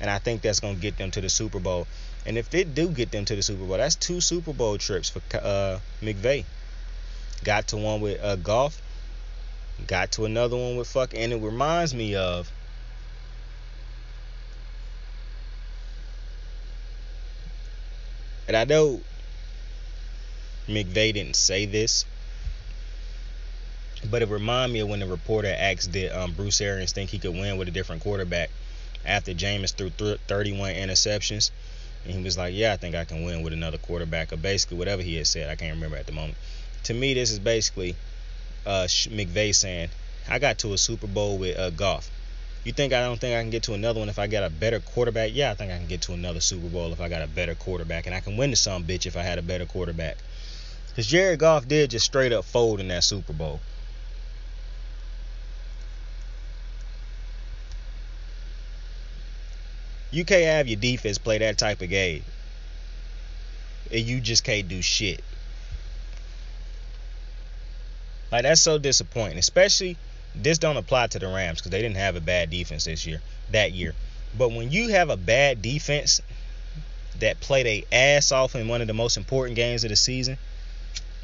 And I think that's going to get them to the Super Bowl. And if they do get them to the Super Bowl, that's 2 Super Bowl trips for McVay. Got to one with Goff. Got to another one with fuck. And it reminds me of, and I know McVay didn't say this, but it reminded me of when the reporter asked, did Bruce Arians think he could win with a different quarterback after Jameis threw 31 interceptions? And he was like, yeah, I think I can win with another quarterback, or basically whatever he had said. I can't remember at the moment. To me, this is basically McVay saying, I got to a Super Bowl with Goff. You think I don't think I can get to another one if I got a better quarterback? Yeah, I think I can get to another Super Bowl if I got a better quarterback. And I can win to some bitch if I had a better quarterback. Because Jared Goff did just straight up fold in that Super Bowl. You can't have your defense play that type of game, and you just can't do shit. Like, that's so disappointing. Especially, this don't apply to the Rams because they didn't have a bad defense that year. But when you have a bad defense that play their ass off in one of the most important games of the season,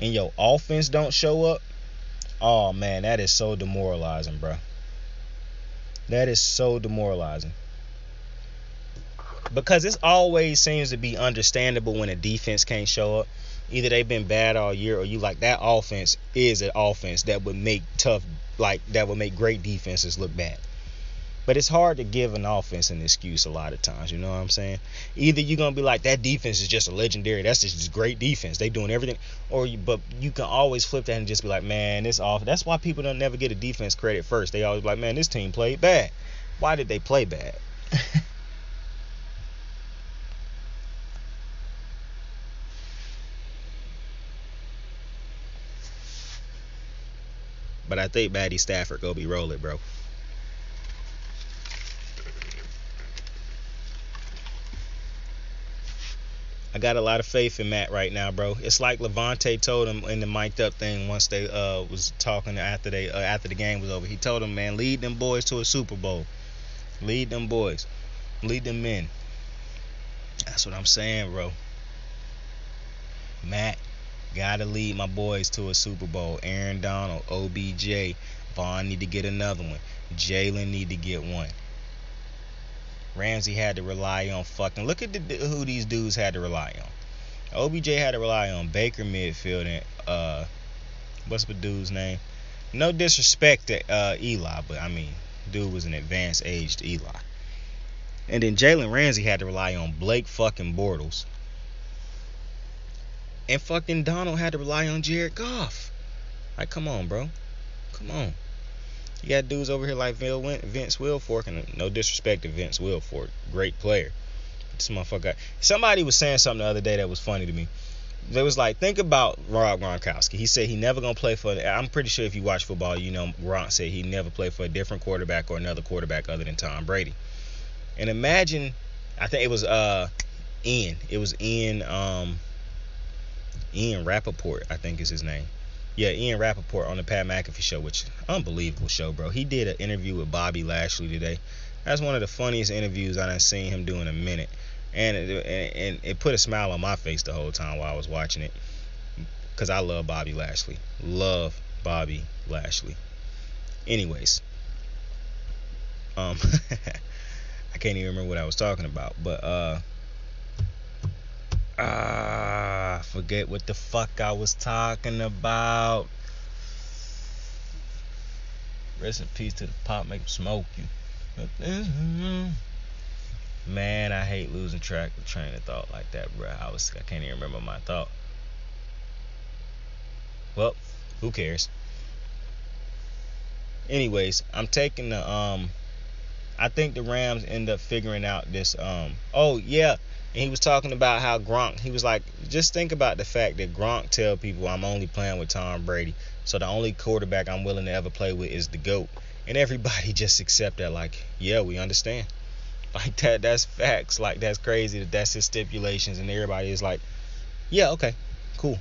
and your offense don't show up, oh man, that is so demoralizing, bro. That is so demoralizing. Because it always seems to be understandable when a defense can't show up. Either they've been bad all year, or you like that offense is an offense that would make great defenses look bad. But it's hard to give an offense an excuse a lot of times, you know what I'm saying? Either you're going to be like, that defense is just a legendary, that's just great defense, they doing everything. But you can always flip that and just be like, man, this off. That's why people don't never get a defense credit first. They always be like, man, this team played bad. Why did they play bad? But I think Matty Stafford gonna be rolling, bro. I got a lot of faith in Matt right now, bro. It's like Levante told him in the mic'd up thing once they was talking after the game was over. He told him, man, lead them boys to a Super Bowl. Lead them boys. Lead them men. That's what I'm saying, bro. Matt, gotta lead my boys to a Super Bowl. Aaron Donald, OBJ, Vaughn need to get another one. Jalen need to get one. Ramsey had to rely on fucking. Look at who these dudes had to rely on. OBJ had to rely on Baker midfield and what's the dude's name? No disrespect to Eli, but I mean, dude was an advanced aged Eli. And then Jalen Ramsey had to rely on Blake fucking Bortles. And fucking Donald had to rely on Jared Goff. Like, come on, bro. Come on. You got dudes over here like Vince Wilfork, and no disrespect to Vince Wilfork, great player. This motherfucker. Somebody was saying something the other day that was funny to me. They was like, think about Rob Gronkowski. He said he never gonna play for. I'm pretty sure if you watch football, you know Gronk said he never played for a different quarterback or another quarterback other than Tom Brady. And imagine, I think it was Ian. It was Ian Rappaport, I think is his name. Yeah, Ian Rappaport on the Pat McAfee show, which unbelievable show, bro. He did an interview with Bobby Lashley today. That's one of the funniest interviews I done seen him do in a minute. And it put a smile on my face the whole time while I was watching it. Because I love Bobby Lashley. Love Bobby Lashley. Anyways. I can't even remember what I was talking about. But, forget what the fuck I was talking about. Rest in peace to the pop, make 'em smoke you. Man, I hate losing track of train of thought like that, bro. I can't even remember my thought. Well, who cares? Anyways, I'm taking the I think the Rams end up figuring out this oh yeah. And he was talking about how Gronk, he was like, just think about the fact that Gronk tell people I'm only playing with Tom Brady. So the only quarterback I'm willing to ever play with is the GOAT. And everybody just accept that like, yeah, we understand. Like that's facts. Like that's crazy that's his stipulations. And everybody is like, yeah, okay, cool.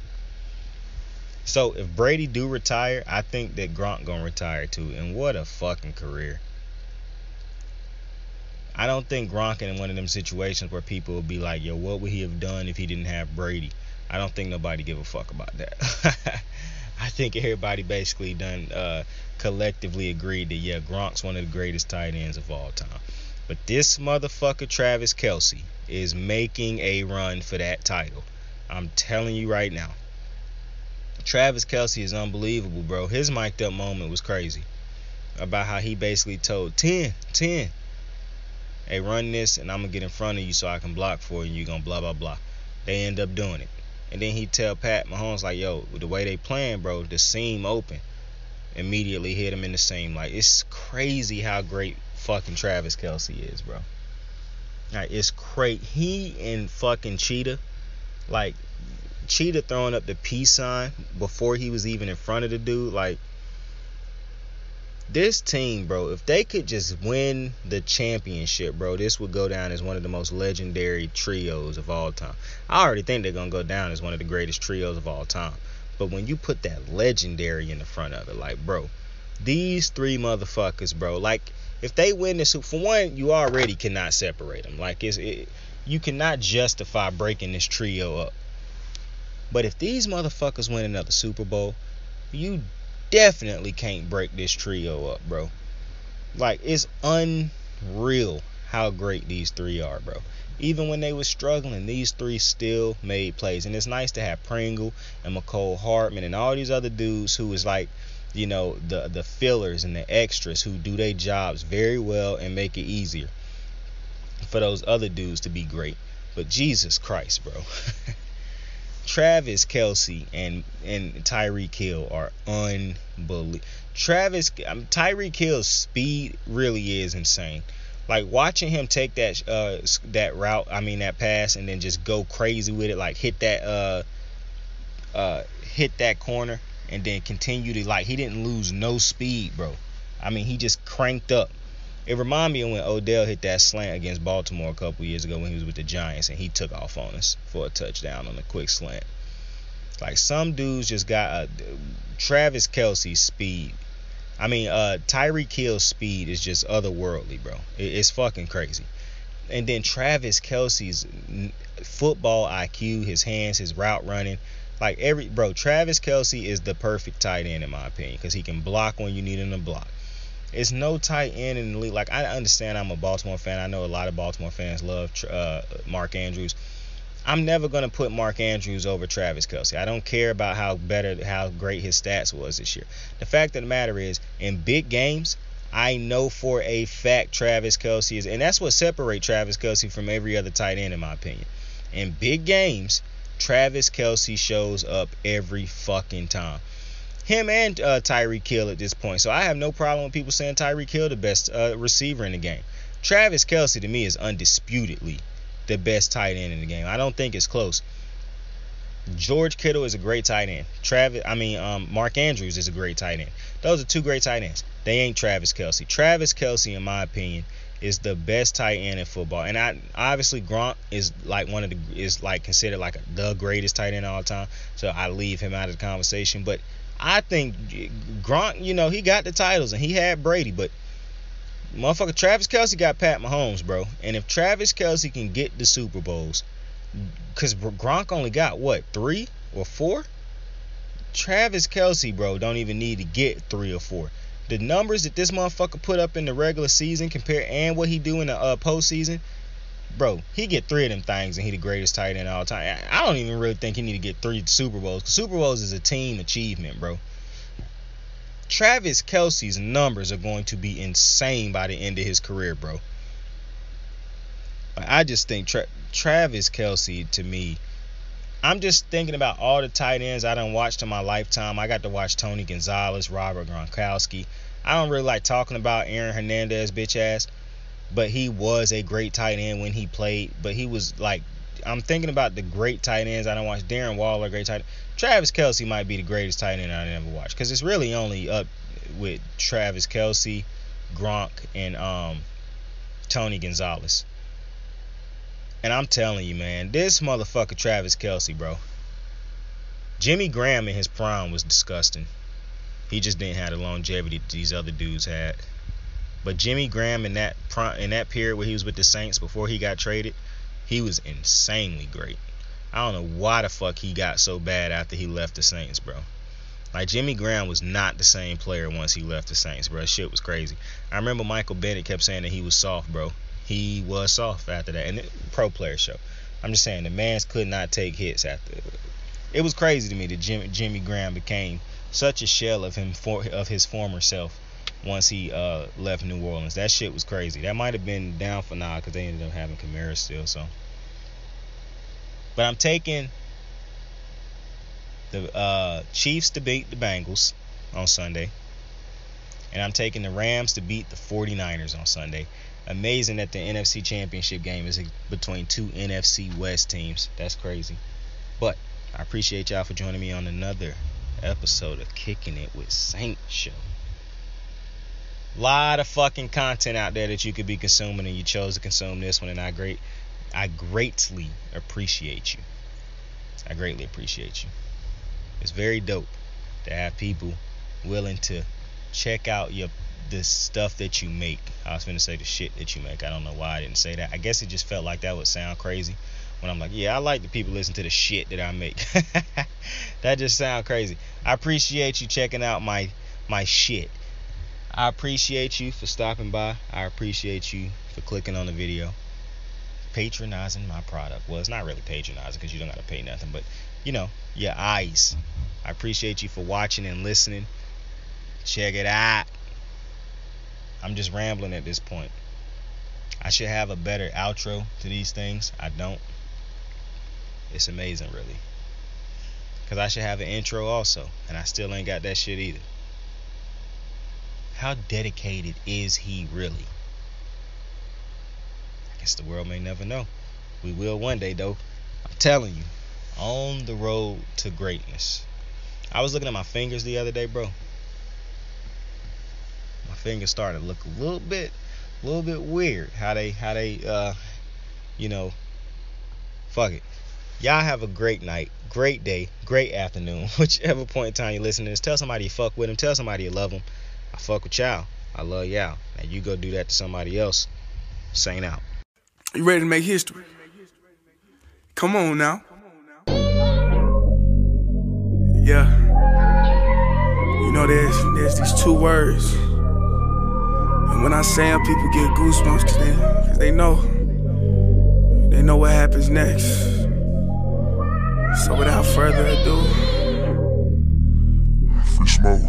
So if Brady do retire, I think that Gronk gonna retire too. And what a fucking career. I don't think Gronk in one of them situations where people will be like, yo, what would he have done if he didn't have Brady? I don't think nobody give a fuck about that. I think everybody basically done collectively agreed that, yeah, Gronk's one of the greatest tight ends of all time. But this motherfucker, Travis Kelce, is making a run for that title. I'm telling you right now. Travis Kelce is unbelievable, bro. His mic'd up moment was crazy. About how he basically told 10, hey, run this and I'm going to get in front of you so I can block for you and you're going to blah, blah, blah. They end up doing it. And then he tell Pat Mahomes, like, yo, the way they playing, bro, the seam open. Immediately hit him in the seam. Like, it's crazy how great fucking Travis Kelce is, bro. Like, it's crazy. He and fucking Cheetah, like, Cheetah throwing up the peace sign before he was even in front of the dude, like, this team, bro, if they could just win the championship, bro, this would go down as one of the most legendary trios of all time. I already think they're going to go down as one of the greatest trios of all time. But when you put that legendary in the front of it, like, bro, these three motherfuckers, bro, like, if they win this, for one, you already cannot separate them. Like, you cannot justify breaking this trio up. But if these motherfuckers win another Super Bowl, you definitely can't break this trio up, bro. Like, it's unreal how great these three are, bro. Even when they were struggling, these three still made plays. And it's nice to have Pringle and McCole Hardman and all these other dudes who is like, you know, the fillers and the extras who do their jobs very well and make it easier for those other dudes to be great. But Jesus Christ, bro. Travis Kelce and Tyreek Hill are unbelievable. Tyreek Hill's speed really is insane. Like, watching him take that route, that pass, and then just go crazy with it, like hit that corner, and then continue to, like, he didn't lose no speed, bro. I mean, he just cranked up. It reminded me of when Odell hit that slant against Baltimore a couple years ago when he was with the Giants, and he took off on us for a touchdown on a quick slant. Like, some dudes just got Travis Kelce's speed. Tyreek Hill's speed is just otherworldly, bro. It's fucking crazy. And then Travis Kelce's football IQ, his hands, his route running. Like, Travis Kelce is the perfect tight end in my opinion because he can block when you need him to block. It's no tight end in the league. Like, I understand I'm a Baltimore fan. I know a lot of Baltimore fans love Mark Andrews. I'm never going to put Mark Andrews over Travis Kelce. I don't care about how great his stats was this year. The fact of the matter is, in big games, I know for a fact Travis Kelce is, and that's what separates Travis Kelce from every other tight end in my opinion. In big games, Travis Kelce shows up every fucking time. Him and Tyreek Hill at this point. So I have no problem with people saying Tyreek Hill the best receiver in the game. Travis Kelce to me is undisputedly the best tight end in the game. I don't think it's close. George Kittle is a great tight end. Mark Andrews is a great tight end. Those are two great tight ends. They ain't Travis Kelce. Travis Kelce, in my opinion, is the best tight end in football. And obviously Gronk is like considered like the greatest tight end of all time. So I leave him out of the conversation. But I think Gronk, he got the titles and he had Brady, but motherfucker Travis Kelce got Pat Mahomes, bro. And if Travis Kelce can get the Super Bowls, because Gronk only got, 3 or 4? Travis Kelce, bro, don't even need to get 3 or 4. The numbers that this motherfucker put up in the regular season and what he do in the postseason, bro, he get 3 of them things and he the greatest tight end of all time. I don't even really think he need to get 3 Super Bowls. Super Bowls is a team achievement, bro. Travis Kelce's numbers are going to be insane by the end of his career, bro. I just think Travis Kelce, to me, I'm just thinking about all the tight ends I done watched in my lifetime. I got to watch Tony Gonzalez, Robert Gronkowski. I don't really like talking about Aaron Hernandez, bitch ass, but he was a great tight end when he played. But he was like, I'm thinking about the great tight ends I done watched. Darren Waller, great tight end. Travis Kelce might be the greatest tight end I ever watched because it's really only up with Travis Kelce, Gronk, and Tony Gonzalez. And I'm telling you, man, this motherfucker Travis Kelce, bro. Jimmy Graham in his prime was disgusting. He just didn't have the longevity that these other dudes had. But Jimmy Graham in that period where he was with the Saints before he got traded, he was insanely great. I don't know why the fuck he got so bad after he left the Saints, bro. Like, Jimmy Graham was not the same player once he left the Saints, bro. Shit was crazy. I remember Michael Bennett kept saying that he was soft, bro. He was soft after that. And pro player show. I'm just saying, the mans could not take hits after. It was crazy to me that Jimmy Graham became such a shell of his former self once he left New Orleans. That shit was crazy. That might have been down for now because they ended up having Kamara still. So, but I'm taking the Chiefs to beat the Bengals on Sunday, and I'm taking the Rams to beat the 49ers on Sunday. Amazing that the NFC Championship game is between two NFC West teams. That's crazy. But I appreciate y'all for joining me on another episode of Kicking It with Saint Show. Lot of fucking content out there that you could be consuming, and you chose to consume this one, and I greatly appreciate you. I greatly appreciate you. It's very dope to have people willing to check out the stuff that you make. I was finna say the shit that you make. I don't know why I didn't say that. I guess it just felt like that would sound crazy when I'm like, yeah, I like the people listen to the shit that I make. That just sound crazy. I appreciate you checking out my shit. I appreciate you for stopping by. I appreciate you for clicking on the video, patronizing my product. Well, it's not really patronizing because you don't gotta pay nothing, but you know, your eyes. I appreciate you for watching and listening. Check it out. I'm just rambling at this point. I should have a better outro to these things. I don't. It's amazing, really. Because I should have an intro also, and I still ain't got that shit either. How dedicated is he really? I guess the world may never know. We will one day, though. I'm telling you, on the road to greatness. I was looking at my fingers the other day, bro. My fingers started to look a little bit weird. How they fuck it. Y'all have a great night, great day, great afternoon, whichever point in time you're listening to this. Tell somebody you fuck with them. Tell somebody you love them. I fuck with y'all. I love y'all. Now you go do that to somebody else. Saint out. You ready to make history? Come on now. Yeah. You know there's these two words. And when I say them, people get goosebumps cause they know what happens next. So without further ado, free smoke.